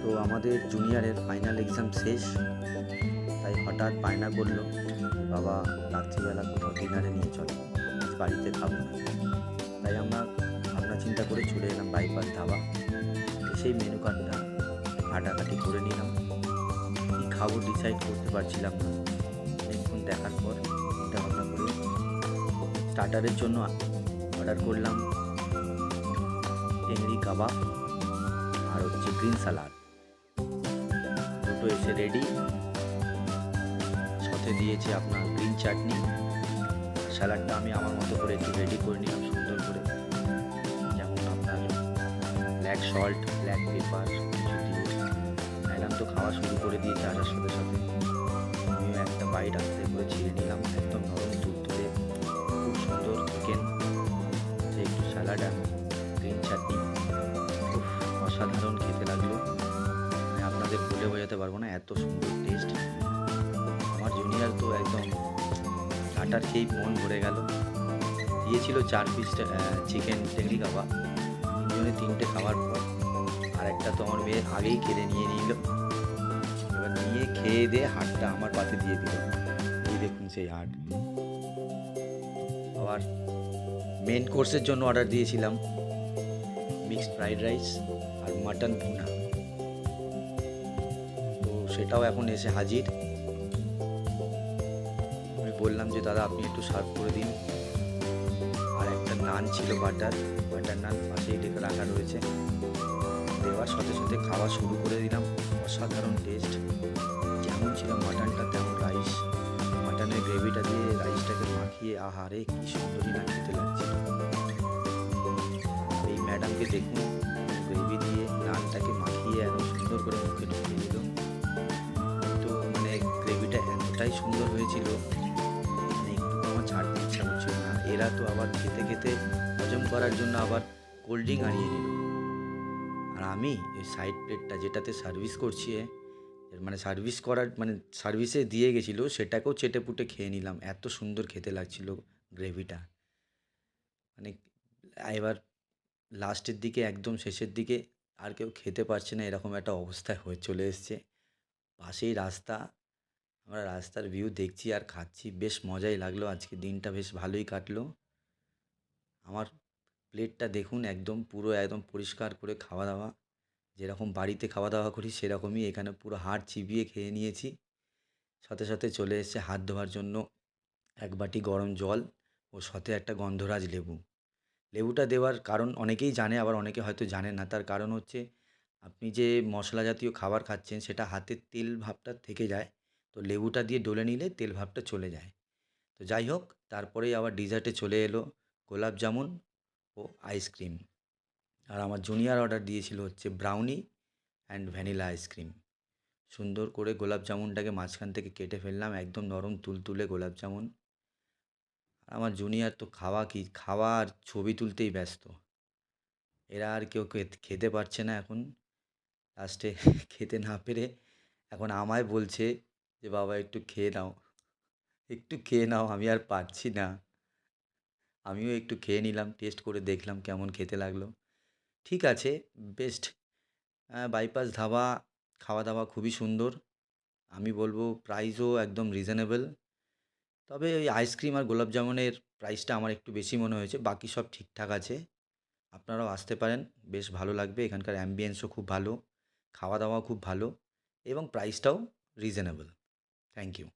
তো আমাদের জুনিয়রের ফাইনাল এক্সাম শেষ, তাই হঠাৎ বায়না করলো, বাবা রাত্রিবেলা কোথাও ডিনারে নিয়ে চলো, আজ বাড়িতে খাবো না। তাই আমরা ভাবনা চিন্তা করে চলে এলাম বাইপাস ধাবা। সেই মেনু কার্ডটা ঘাটাঘাটি করে নিলাম, কী খাবো ডিসাইড করতে পারছিলাম না। অনেকক্ষণ দেখার পর চিন্তা ভাবনা করে স্টার্টারের জন্য অর্ডার করলাম চিংড়ি কাবাব আর হচ্ছে গ্রিন সালাড। দুটো এসে রেডি, সাথে দিয়েছে আপনার গ্রিন চাটনি। স্যালাডটা আমি আমার মতো করে একটু রেডি করে নিলাম সুন্দর করে, যেমন আপনার ব্ল্যাক সল্ট, ব্ল্যাক পেপার কিছু দিয়ে ম্যাডাম তো খাওয়া শুরু করে দিয়েছে আসার সাথে সাথে। আমিও একটা বাইট আস্তে করে ছিঁড়ে নিলাম, একদম নরম তুলতুলে খুব সুন্দর চিকেন, সে একটু স্যালাড আর গ্রিন চাটনি, খুব অসাধারণ খেতে লাগলো। মানে আপনাদের বলে বোঝাতে পারবো না, এত সুন্দর টেস্ট। আমার জুনিয়র তো একদম স্টার্টার খেয়েই মন ভরে গেল। দিয়েছিল 4 পিস চিকেন টেংরি কাবাব, তিনজনে 3টে খাওয়ার পর আর একটা তো আমার মেয়ে আগেই কেড়ে নিয়ে নিল। এবার নিয়ে খেয়ে দিয়ে হাটটা আমার পাতে দিয়ে দিল। এই দেখুন সেই হাট। আবার মেন কোর্সের জন্য অর্ডার দিয়েছিলাম মিক্সড ফ্রাইড রাইস আর মাটন ভুনা, তো সেটাও এখন এসে হাজির। আমি বললাম যে দাদা আপনি একটু সার্ভ করে দিন। আর একটা নান ছিল, বাটার নান পাশেই ডেকে রাখা রয়েছে। দেওয়ার সাথে সাথে খাওয়া শুরু করে দিলাম। অসাধারণ টেস্ট, যেমন ছিল মাটনটা তেমন রাইস, মাটনের গ্রেভিটা দিয়ে রাইসটাকে মাখিয়ে আহারে কি সুন্দরই না খেতে লাগছিল। এই ম্যাডামকে দেখুন, গ্রেভি দিয়ে নানটাকে মাখিয়ে এত সুন্দর করে মুখে ঢুকিয়ে দিল। তো মানে গ্রেভিটা এতটাই সুন্দর হয়েছিল, মানে একটু আমার ছাড়তে ইচ্ছা করছিল না। এরা তো আবার খেতে খেতে হজম করার জন্য আবার কোল্ড ড্রিঙ্ক আনিয়ে নিল। আর আমি এই সাইড প্লেটটা যেটাতে সার্ভিস করছি, মানে সার্ভিস করার মানে সার্ভিসে দিয়ে গেছিলো, সেটাকেও চেটেপুটে খেয়ে নিলাম। এত সুন্দর খেতে লাগছিল গ্রেভিটা। মানে এবার লাস্টের দিকে, একদম শেষের দিকে আর কেউ খেতে পারছে না, এরকম একটা অবস্থায় হয়ে চলে এসছে। পাশেই রাস্তা, আমরা রাস্তার ভিউ দেখছি আর খাচ্ছি, বেশ মজাই লাগলো। আজকে দিনটা বেশ ভালোই কাটলো। আমার প্লেটটা দেখুন, একদম পুরো একদম পরিষ্কার করে খাওয়া দাওয়া, যেরকম বাড়িতে খাওয়া দাওয়া করি সেরকমই এখানে পুরো হাড় চিবিয়ে খেয়ে নিয়েছি। সাথে সাথে চলে এসেছে হাত ধোয়ার জন্য 1 বাটি গরম জল ও সাথে একটা গন্ধরাজ লেবু। লেবুটা দেওয়ার কারণ অনেকেই জানে, আবার অনেকে হয়তো জানে না। তার কারণ হচ্ছে আপনি যে মশলা জাতীয় খাবার খাচ্ছেন সেটা হাতের তেল ভাবটা থেকে যায়, তো লেবুটা দিয়ে ডলে নিলে তেল ভাবটা চলে যায়। তো যাই হোক, তারপরেই আবার ডিজার্টে চলে এলো গোলাপ জামুন ও আইসক্রিম। আর আমার জুনিয়র অর্ডার দিয়েছিল হচ্ছে ব্রাউনি অ্যান্ড ভ্যানিলা আইসক্রিম। সুন্দর করে গোলাপ জামুনটাকে মাঝখান থেকে কেটে ফেললাম, একদম নরম তুলতুলে গোলাপ জামুন। আর আমার জুনিয়র তো খাওয়া আর ছবি তুলতেই ব্যস্ত। এরা আর কেউ খেতে পারছে না এখন। লাস্টে খেতে না পেরে এখন আমায় বলছে যে বাবা একটু খেয়ে নাও, একটু খেয়ে নাও, আমি আর পারছি না। আমিও একটু খেয়ে নিলাম, টেস্ট করে দেখলাম কেমন খেতে লাগলো। ঠিক আছে, বেস্ট। বাইপাস ধাবা খাওয়া দাওয়া খুবই সুন্দর। আমি বলবো প্রাইসও একদম রিজনেবল। তবে ওই আইসক্রিম আর গোলাপ জামুনের প্রাইসটা আমার একটু বেশি মনে হয়েছে, বাকি সব ঠিকঠাক আছে। আপনারাও আসতে পারেন, বেশ ভালো লাগবে। এখানকার অ্যাম্বিয়েন্সও খুব ভালো, খাওয়া দাওয়াও খুব ভালো এবং প্রাইসটাও রিজনেবল। Thank you.